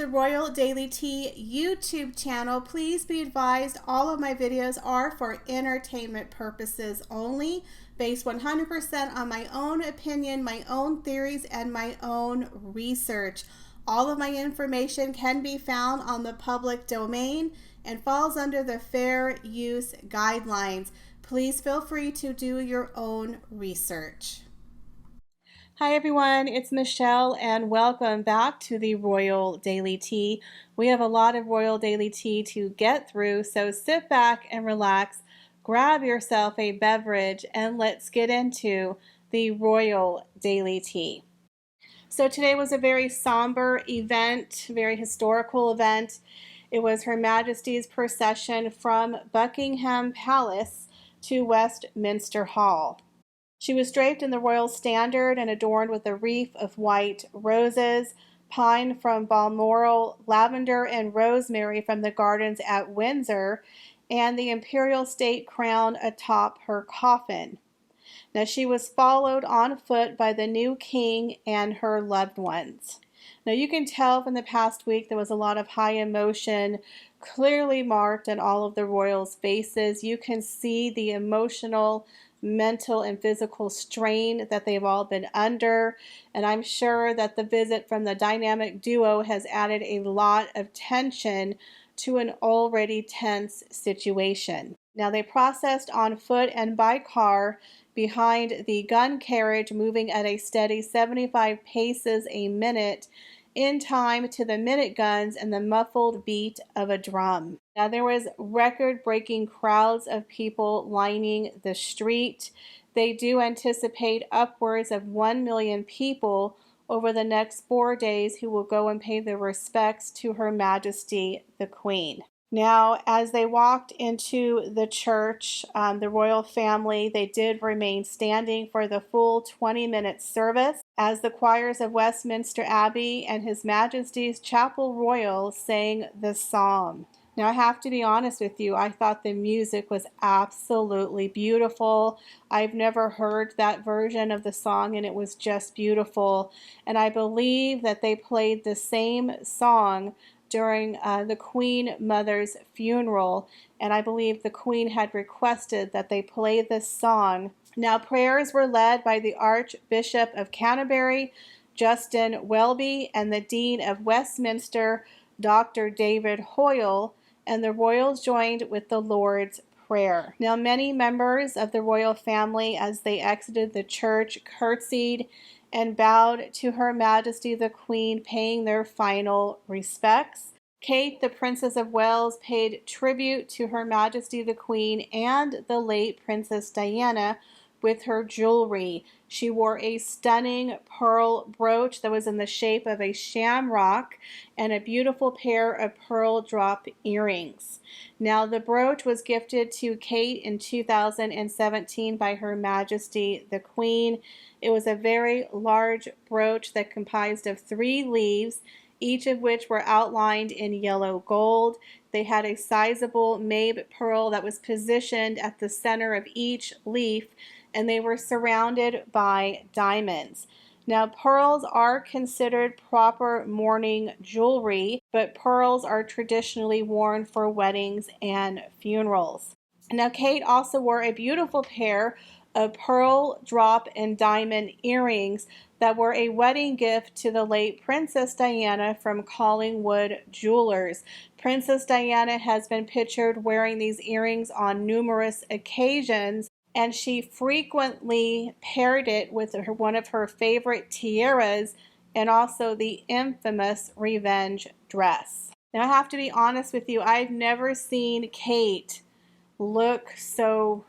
the Royal Daily Tea YouTube channel. Please be advised all of my videos are for entertainment purposes only, based 100% on my own opinion, my own theories, and my own research. All of my information can be found on the public domain and falls under the fair use guidelines. Please feel free to do your own research. Hi everyone, it's Michelle and welcome back to the Royal Daily Tea. We have a lot of Royal Daily Tea to get through, so sit back and relax, grab yourself a beverage, and let's get into the Royal Daily Tea. So today was a very somber event, very historical event. It was Her Majesty's procession from Buckingham Palace to Westminster Hall. She was draped in the royal standard and adorned with a wreath of white roses, pine from Balmoral, lavender and rosemary from the gardens at Windsor, and the imperial state crown atop her coffin. Now she was followed on foot by the new king and her loved ones. Now you can tell from the past week there was a lot of high emotion clearly marked on all of the royals' faces. You can see the emotional, mental, and physical strain that they've all been under, and I'm sure that the visit from the dynamic duo has added a lot of tension to an already tense situation. Now they processed on foot and by car behind the gun carriage, moving at a steady 75 paces a minute in time to the minute guns and the muffled beat of a drum. Now there was record-breaking crowds of people lining the street. They do anticipate upwards of 1 million people over the next 4 days who will go and pay their respects to Her Majesty the Queen. Now, as they walked into the church, the royal family, they did remain standing for the full 20-minute service as the choirs of Westminster Abbey and His Majesty's Chapel Royal sang the psalm. Now, I have to be honest with you, I thought the music was absolutely beautiful. I've never heard that version of the song, and it was just beautiful. And I believe that they played the same song during the Queen Mother's funeral, and I believe the Queen had requested that they play this song. Now, prayers were led by the Archbishop of Canterbury, Justin Welby, and the Dean of Westminster, Dr. David Hoyle, and the royals joined with the Lord's Prayer. Now, many members of the royal family, as they exited the church, curtsied and bowed to Her Majesty the Queen, paying their final respects. Kate, the Princess of Wales, paid tribute to Her Majesty the Queen and the late Princess Diana with her jewelry. She wore a stunning pearl brooch that was in the shape of a shamrock and a beautiful pair of pearl drop earrings. Now, the brooch was gifted to Kate in 2017 by Her Majesty the Queen. It was a very large brooch that comprised of 3 leaves, each of which were outlined in yellow gold. They had a sizable Mabe pearl that was positioned at the center of each leaf, and they were surrounded by diamonds. Now, pearls are considered proper mourning jewelry, but pearls are traditionally worn for weddings and funerals. Now, Kate also wore a beautiful pair of pearl drop and diamond earrings that were a wedding gift to the late Princess Diana from Collingwood Jewelers. Princess Diana has been pictured wearing these earrings on numerous occasions, and she frequently paired it with one of her favorite tiaras and also the infamous revenge dress. Now, I have to be honest with you, I've never seen Kate look so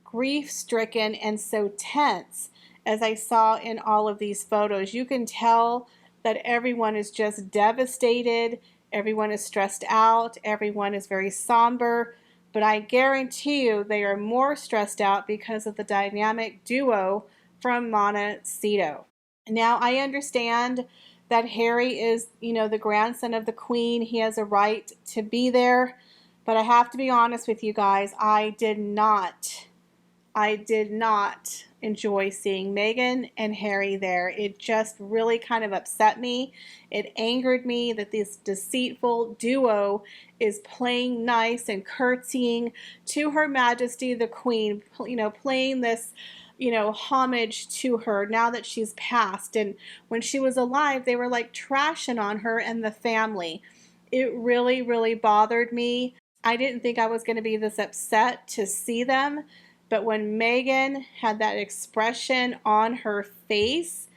grief-stricken and so tense as I saw in all of these photos. You can tell that everyone is just devastated, everyone is stressed out, everyone is very somber, but I guarantee you they are more stressed out because of the dynamic duo from Montecito. Now, I understand that Harry is, the grandson of the Queen. He has a right to be there, but I have to be honest with you guys, I did not enjoy seeing Meghan and Harry there. It just really kind of upset me. It angered me that this deceitful duo is playing nice and curtsying to Her Majesty the Queen, playing this, homage to her now that she's passed. And when she was alive, they were like trashing on her and the family. It really, really bothered me. I didn't think I was going to be this upset to see them, but when Meghan had that expression on her face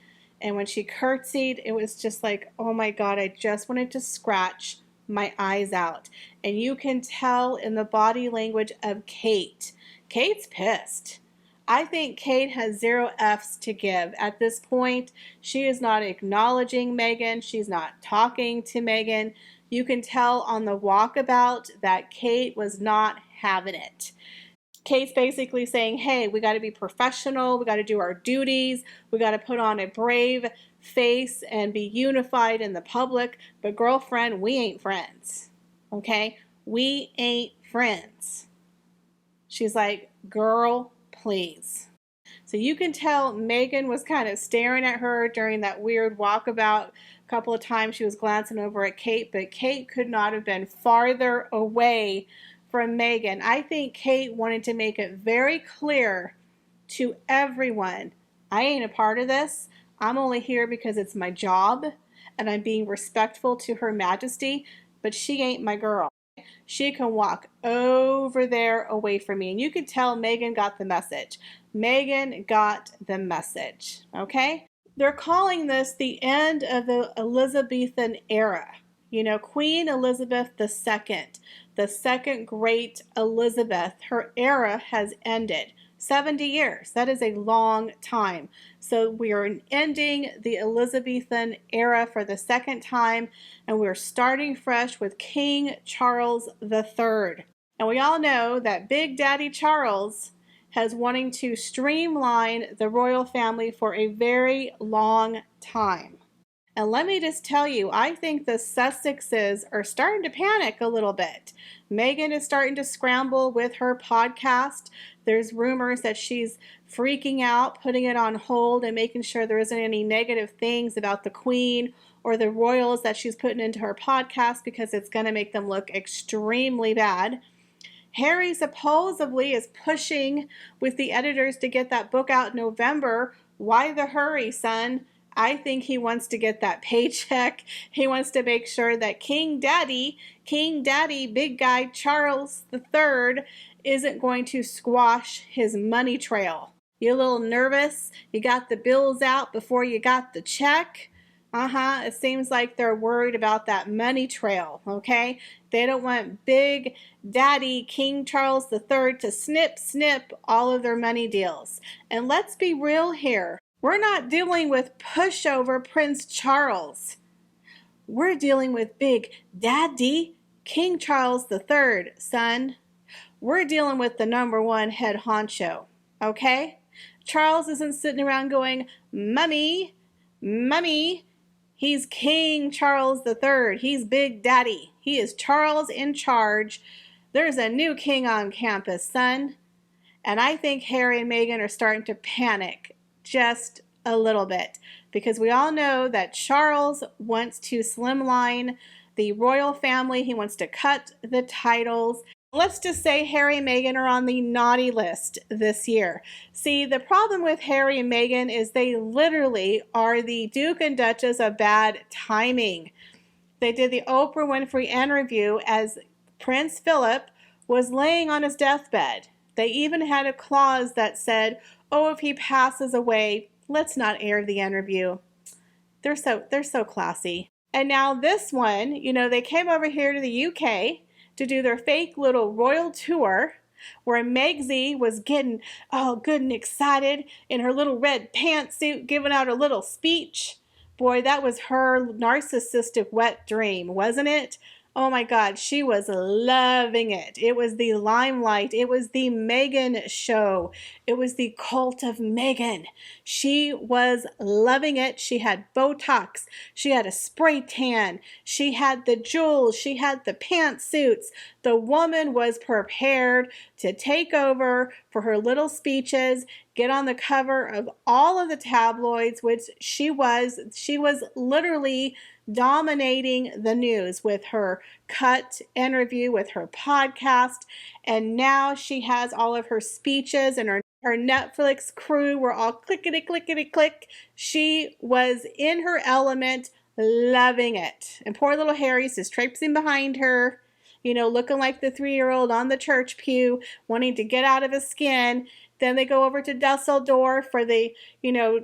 and when she curtsied, it was just like, oh my God, I just wanted to scratch my eyes out. And you can tell in the body language of Kate. Kate's pissed. I think Kate has 0 F's to give. At this point, she is not acknowledging Meghan. She's not talking to Meghan. You can tell on the walkabout that Kate was not having it. Kate's basically saying, hey, we got to be professional. We got to do our duties. We got to put on a brave face and be unified in the public. But girlfriend, we ain't friends. Okay? We ain't friends. She's like, girl, please. So you can tell Meghan was kind of staring at her during that weird walkabout. A couple of times she was glancing over at Kate, but Kate could not have been farther away from Meghan. I think Kate wanted to make it very clear to everyone, I ain't a part of this. I'm only here because it's my job and I'm being respectful to Her Majesty, but she ain't my girl. She can walk over there away from me. And you could tell Meghan got the message. Meghan got the message, okay? They're calling this the end of the Elizabethan Era. Queen Elizabeth II, the second great Elizabeth, her era has ended. 70 years. That is a long time. So we are ending the Elizabethan era for the second time, and we're starting fresh with King Charles III. And we all know that Big Daddy Charles has wanting to streamline the royal family for a very long time. And let me just tell you, I think the Sussexes are starting to panic a little bit. Meghan is starting to scramble with her podcast. There's rumors that she's freaking out, putting it on hold and making sure there isn't any negative things about the Queen or the royals that she's putting into her podcast because it's going to make them look extremely bad. Harry supposedly is pushing with the editors to get that book out in November. Why the hurry, son? I think he wants to get that paycheck. He wants to make sure that King Daddy, big guy Charles III, isn't going to squash his money trail. You a little nervous? You got the bills out before you got the check? It seems like they're worried about that money trail, okay? They don't want Big Daddy King Charles III to snip all of their money deals. And let's be real here. We're not dealing with pushover Prince Charles. We're dealing with Big Daddy King Charles III, son. We're dealing with the #1 head honcho, okay? Charles isn't sitting around going, Mummy, Mummy. He's King Charles III. He's Big Daddy. He is Charles in charge. There's a new king on campus, son. And I think Harry and Meghan are starting to panic just a little bit because we all know that Charles wants to slimline the royal family. He wants to cut the titles. Let's just say Harry and Meghan are on the naughty list this year. See, the problem with Harry and Meghan is they literally are the Duke and Duchess of bad timing. They did the Oprah Winfrey interview as Prince Philip was laying on his deathbed. They even had a clause that said, oh, if he passes away, let's not air the interview. They're so classy. And now this one, they came over here to the UK to do their fake little royal tour where Megzy was getting all good and excited in her little red pantsuit, giving out a little speech. Boy, that was her narcissistic wet dream, wasn't it? Oh my God, she was loving it. It was the limelight. It was the Meghan show. It was the cult of Meghan. She was loving it. She had Botox. She had a spray tan. She had the jewels. She had the pantsuits. The woman was prepared to take over for her little speeches, get on the cover of all of the tabloids, which she was. She was literally dominating the news with her cut interview, with her podcast, and now she has all of her speeches, and her Netflix crew were all clickety clickety click. She was in her element, loving it. And poor little Harry's just traipsing behind her, looking like the 3-year-old on the church pew, wanting to get out of his skin. Then they go over to Dusseldorf for the,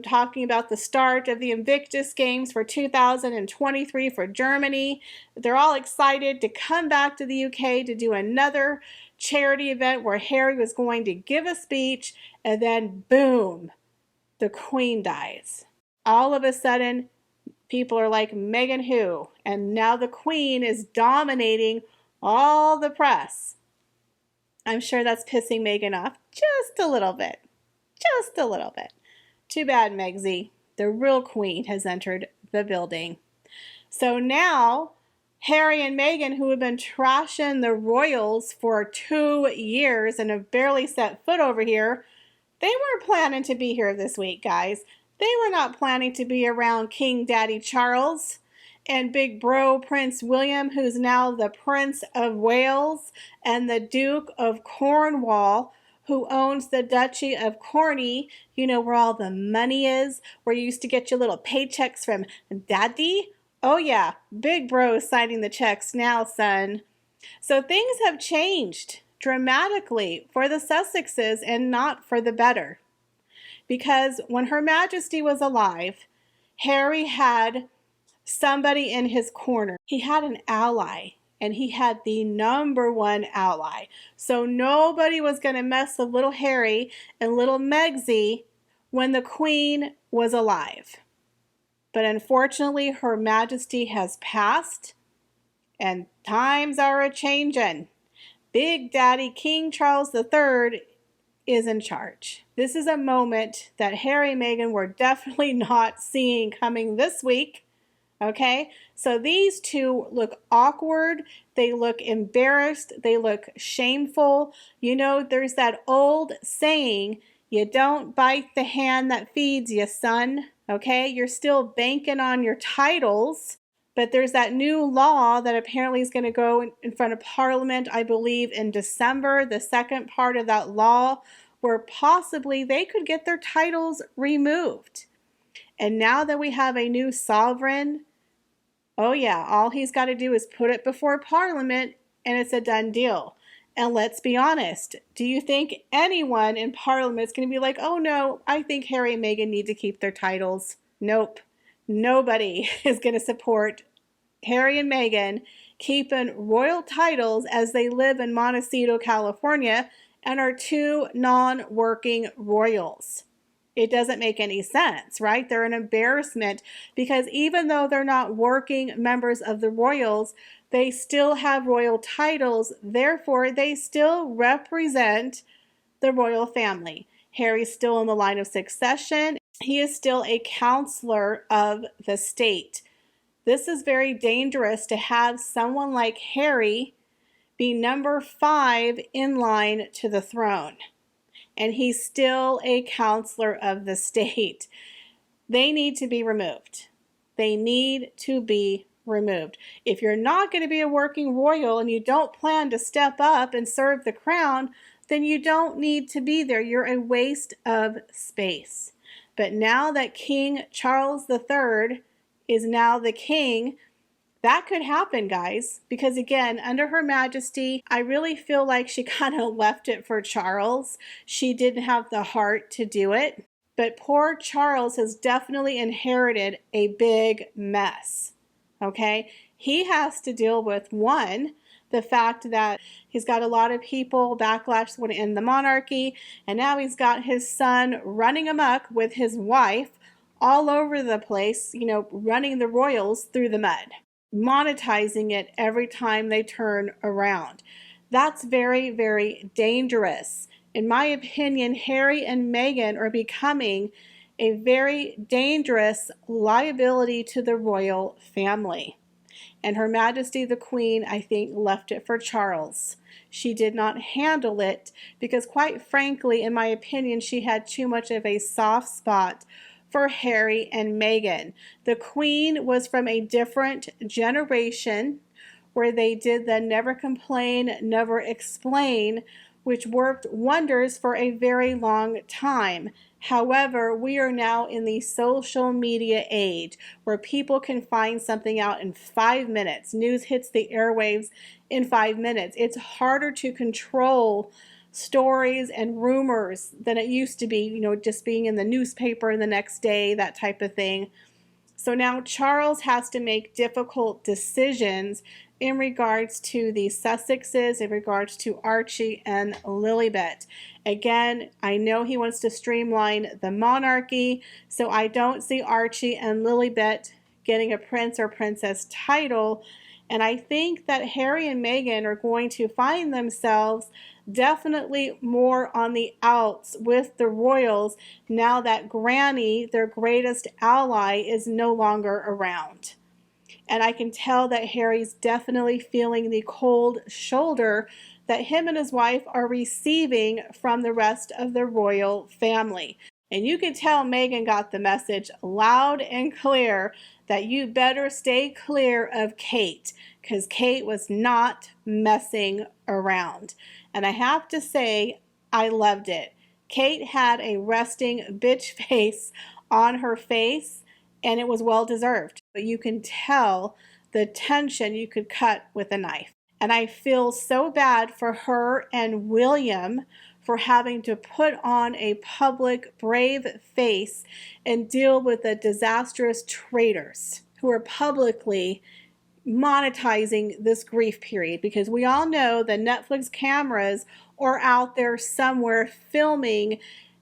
talking about the start of the Invictus Games for 2023 for Germany. They're all excited to come back to the UK to do another charity event where Harry was going to give a speech, and then boom, the Queen dies. All of a sudden, people are like, Meghan who? And now the Queen is dominating all the press. I'm sure that's pissing Meghan off just a little bit. Just a little bit. Too bad, Megsy. The real Queen has entered the building. So now, Harry and Meghan, who have been trashing the royals for 2 years and have barely set foot over here, they weren't planning to be here this week, guys. They were not planning to be around King Daddy Charles and big bro Prince William, who's now the Prince of Wales, and the Duke of Cornwall, who owns the Duchy of Corney, where all the money is, where you used to get your little paychecks from Daddy. Oh yeah, big bro signing the checks now, son. So things have changed dramatically for the Sussexes, and not for the better. Because when Her Majesty was alive, Harry had somebody in his corner. He had an ally, and he had the number one ally. So nobody was going to mess with little Harry and little Megsy when the Queen was alive. But unfortunately, Her Majesty has passed, and times are a-changin'. Big Daddy King Charles III is in charge. This is a moment that Harry and Meghan were definitely not seeing coming this week. Okay, so these two look awkward, they look embarrassed, they look shameful. There's that old saying, you don't bite the hand that feeds you, son. Okay, you're still banking on your titles, but there's that new law that apparently is going to go in front of Parliament, I believe, in December, the second part of that law, where possibly they could get their titles removed. And now that we have a new sovereign, oh yeah, all he's got to do is put it before Parliament and it's a done deal. And let's be honest, do you think anyone in Parliament is going to be like, oh no, I think Harry and Meghan need to keep their titles? Nope. Nobody is going to support Harry and Meghan keeping royal titles as they live in Montecito, California, and are two non-working royals. It doesn't make any sense, right? They're an embarrassment because even though they're not working members of the royals, they still have royal titles. Therefore, they still represent the royal family. Harry's still in the line of succession. He is still a counselor of the state. This is very dangerous to have someone like Harry be number 5 in line to the throne. And he's still a counselor of the state. They need to be removed. They need to be removed. If you're not going to be a working royal and you don't plan to step up and serve the crown, then you don't need to be there. You're a waste of space. But now that King Charles III is now the king, that could happen, guys, because again, under Her Majesty, I really feel like she kind of left it for Charles. She didn't have the heart to do it, but poor Charles has definitely inherited a big mess, okay? He has to deal with, one, the fact that he's got a lot of people backlash in the monarchy, and now he's got his son running amok with his wife all over the place, running the royals through the mud. monetizing it every time they turn around. That's very, very dangerous. In my opinion, Harry and Meghan are becoming a very dangerous liability to the royal family. And Her Majesty the Queen, I think, left it for Charles. She did not handle it because, quite frankly, in my opinion, she had too much of a soft spot for Harry and Meghan. The Queen was from a different generation where they did the never complain, never explain, which worked wonders for a very long time. However, we are now in the social media age where people can find something out in 5 minutes. News hits the airwaves in 5 minutes. It's harder to control stories and rumors than it used to be, just being in the newspaper the next day, that type of thing. So now Charles has to make difficult decisions in regards to the Sussexes, in regards to Archie and Lilibet. Again, I know he wants to streamline the monarchy, so I don't see Archie and Lilibet getting a prince or princess title. And I think that Harry and Meghan are going to find themselves definitely more on the outs with the royals now that Granny, their greatest ally, is no longer around. And I can tell that Harry's definitely feeling the cold shoulder that him and his wife are receiving from the rest of the royal family. And you can tell Meghan got the message loud and clear that you better stay clear of Kate, because Kate was not messing around. And I have to say, I loved it. Kate had a resting bitch face on her face, and it was well deserved. But you can tell the tension you could cut with a knife. And I feel so bad for her and William for having to put on a public brave face and deal with the disastrous traitors who are publicly monetizing this grief period, because we all know the Netflix cameras are out there somewhere filming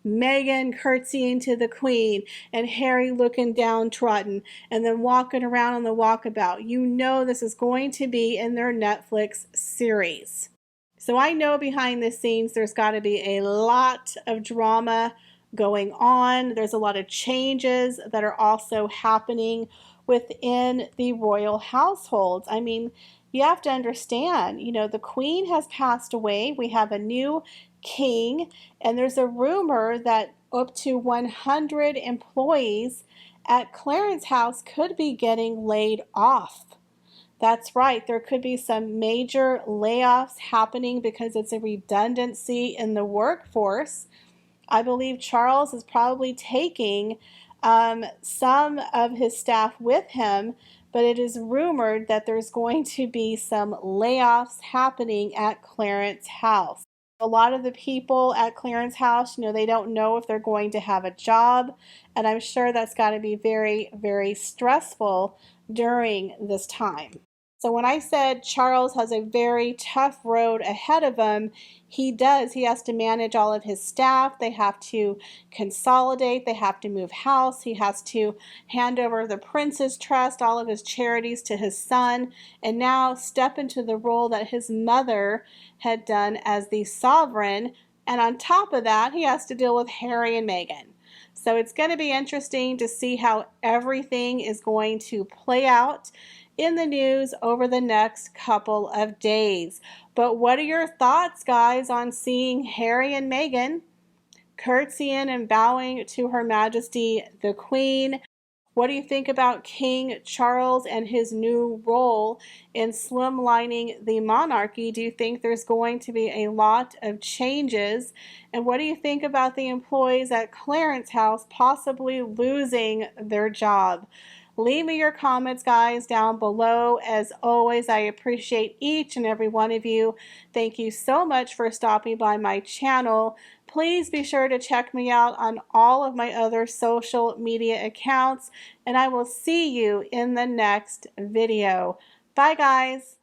Meghan curtsying to the Queen and Harry looking downtrodden and then walking around on the walkabout. You know this is going to be in their Netflix series. So I know behind the scenes there's got to be a lot of drama going on. There's a lot of changes that are also happening within the royal households. I mean, you have to understand, the Queen has passed away. We have a new king, and there's a rumor that up to 100 employees at Clarence House could be getting laid off. That's right, there could be some major layoffs happening because it's a redundancy in the workforce. I believe Charles is probably taking some of his staff with him, but it is rumored that there's going to be some layoffs happening at Clarence House. A lot of the people at Clarence House, they don't know if they're going to have a job, and I'm sure that's got to be very, very stressful during this time. So when I said Charles has a very tough road ahead of him, he does. He has to manage all of his staff. They have to consolidate. They have to move house. He has to hand over the Prince's Trust, all of his charities, to his son, and now step into the role that his mother had done as the sovereign. And on top of that, he has to deal with Harry and Meghan. So it's going to be interesting to see how everything is going to play out in the news over the next couple of days. But what are your thoughts, guys, on seeing Harry and Meghan curtsying and bowing to Her Majesty the Queen? What do you think about King Charles and his new role in slimlining the monarchy? Do you think there's going to be a lot of changes? And what do you think about the employees at Clarence House possibly losing their job? Leave me your comments, guys, down below. As always, I appreciate each and every one of you. Thank you so much for stopping by my channel. Please be sure to check me out on all of my other social media accounts, and I will see you in the next video. Bye, guys.